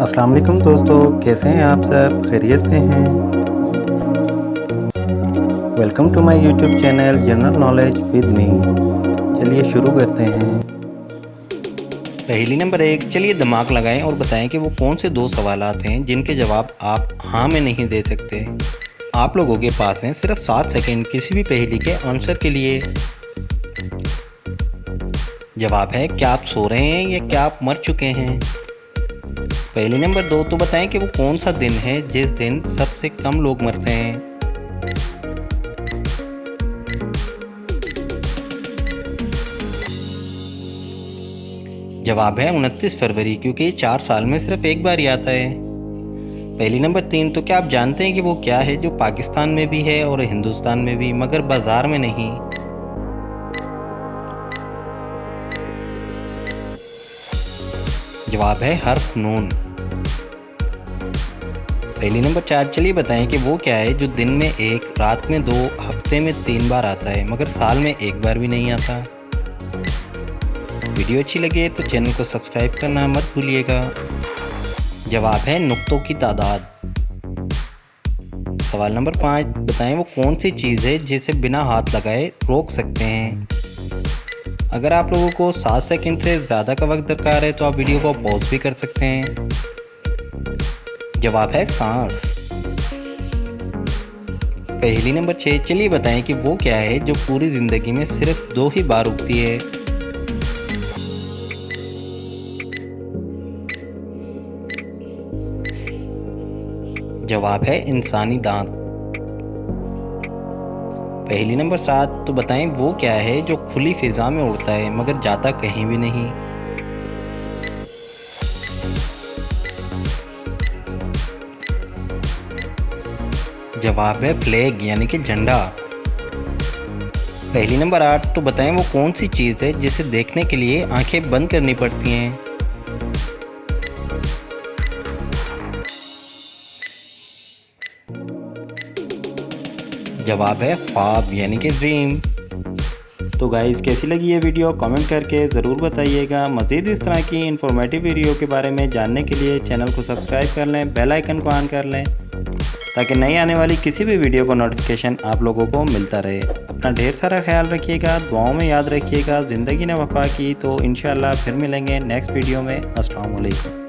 अस्सलाम वालेकुम दोस्तों, कैसे हैं आप सब? खैरियत से हैं? Welcome to my YouTube channel general knowledge with me. चलिए शुरू करते हैं। पहेली नंबर 1। चलिए दिमाग लगाएं और बताएं कि वो कौन से दो सवालात हैं जिनके जवाब आप हाँ में नहीं दे सकते। आप लोगों के पास हैं सिर्फ 7 सेकंड किसी भी पहेली के आंसर के लिए। जवाब है, क्या आप सो रहे हैं या क्या आप मर चुके हैं? पहेली नंबर 2। तो बताएं कि वो कौन सा दिन है जिस दिन सबसे कम लोग मरते हैं? जवाब है 29 फरवरी, क्योंकि ये 4 साल में सिर्फ एक बार ही आता है। पहेली नंबर 3। तो क्या आप जानते हैं कि वो क्या है जो पाकिस्तान में भी है और हिंदुस्तान में भी, मगर बाजार में नहीं? जवाब है हर्फ नून। पहेली नंबर 4। चलिए बताएं कि वो क्या है जो दिन में 1, रात में 2, हफ्ते में 3 बार आता है मगर साल में एक बार भी नहीं आता। वीडियो अच्छी लगे तो चैनल को सब्सक्राइब करना मत भूलिएगा। जवाब है नुक्तों की तादाद। सवाल नंबर 5। बताएं वो कौन सी चीज़ है जिसे बिना हाथ लगाए रोक सकते हैं? अगर आप लोगों को 7 सेकंड से ज़्यादा का वक्त दरकार है तो आप वीडियो को पॉज भी कर सकते हैं। जवाब है सांस। पहेली नंबर 6। चलिए बताएं कि वो क्या है जो पूरी ज़िंदगी में सिर्फ 2 ही बार उगती है? जवाब है इंसानी दांत। पहेली नंबर 7। तो बताएं वो क्या है जो खुली फिजा में उड़ता है मगर जाता कहीं भी नहीं? जवाब है फ्लैग यानी कि झंडा। पहेली नंबर 8। तो बताएं वो कौन सी चीज़ है जिसे देखने के लिए आंखें बंद करनी पड़ती हैं? जवाब है ख्वाब यानी कि ड्रीम। तो गाइस, कैसी लगी ये वीडियो कमेंट करके ज़रूर बताइएगा। मज़ीद इस तरह की इन्फॉर्मेटिव वीडियो के बारे में जानने के लिए चैनल को सब्सक्राइब कर लें, बेल आइकन को ऑन कर लें ताकि नई आने वाली किसी भी वीडियो को नोटिफिकेशन आप लोगों को मिलता रहे। अपना ढेर सारा ख्याल रखिएगा, दुआओं में याद रखिएगा। ज़िंदगी ने वफा की तो इंशाअल्लाह फिर मिलेंगे नेक्स्ट वीडियो में। अस्सलाम वालेकुम।